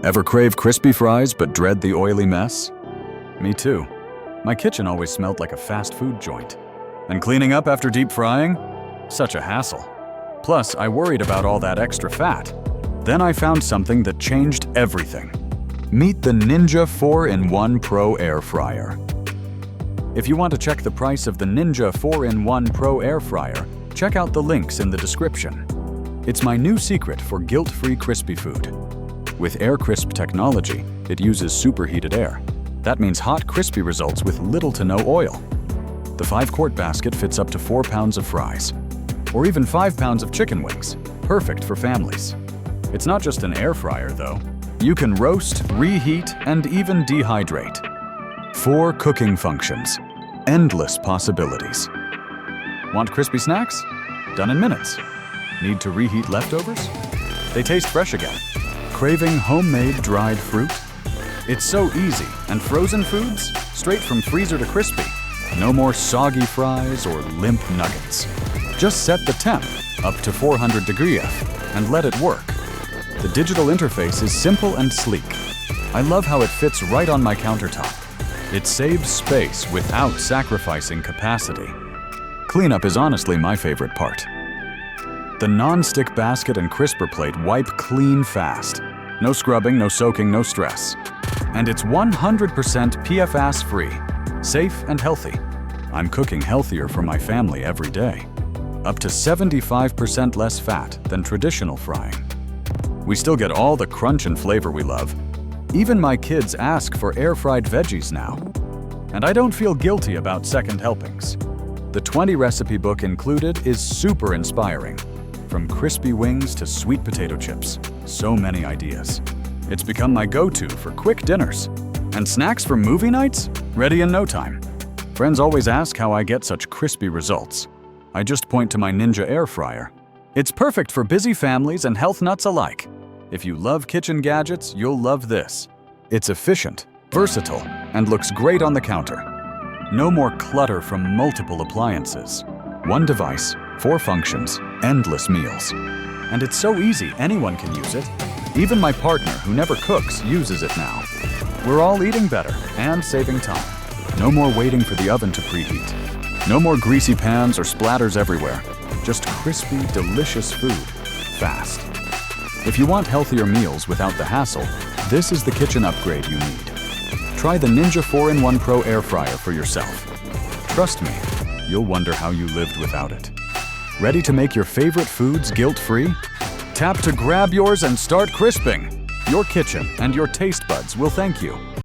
Ever crave crispy fries but dread the oily mess? Me too. My kitchen always smelled like a fast food joint. And cleaning up after deep frying? Such a hassle. Plus, I worried about all that extra fat. Then I found something that changed everything. Meet the Ninja 4-in-1 Pro Air Fryer. If you want to check the price of the Ninja 4-in-1 Pro Air Fryer, check out the links in the description. It's my new secret for guilt-free crispy food. With Air Crisp technology, it uses superheated air. That means hot, crispy results with little to no oil. The 5-quart basket fits up to 4 pounds of fries, or even 5 pounds of chicken wings, perfect for families. It's not just an air fryer, though. You can roast, reheat, and even dehydrate. 4 cooking functions, endless possibilities. Want crispy snacks? Done in minutes. Need to reheat leftovers? They taste fresh again. Craving homemade dried fruit? It's so easy, and frozen foods? Straight from freezer to crispy. No more soggy fries or limp nuggets. Just set the temp up to 400 degrees and let it work. The digital interface is simple and sleek. I love how it fits right on my countertop. It saves space without sacrificing capacity. Cleanup is honestly my favorite part. The non-stick basket and crisper plate wipe clean fast. No scrubbing, no soaking, no stress. And it's 100% PFAS-free, safe and healthy. I'm cooking healthier for my family every day. Up to 75% less fat than traditional frying. We still get all the crunch and flavor we love. Even my kids ask for air-fried veggies now. And I don't feel guilty about second helpings. The 20 recipe book included is super inspiring. From crispy wings to sweet potato chips, so many ideas. It's become my go-to for quick dinners. And snacks for movie nights? Ready in no time. Friends always ask how I get such crispy results. I just point to my Ninja air fryer. It's perfect for busy families and health nuts alike. If you love kitchen gadgets, you'll love this. It's efficient, versatile, and looks great on the counter. No more clutter from multiple appliances. One device, 4 functions, endless meals. And it's so easy, anyone can use it. Even my partner, who never cooks, uses it now. We're all eating better and saving time. No more waiting for the oven to preheat. No more greasy pans or splatters everywhere. Just crispy, delicious food, fast. If you want healthier meals without the hassle, this is the kitchen upgrade you need. Try the Ninja 4-in-1 Pro Air Fryer for yourself. Trust me, you'll wonder how you lived without it. Ready to make your favorite foods guilt-free? Tap to grab yours and start crisping. Your kitchen and your taste buds will thank you.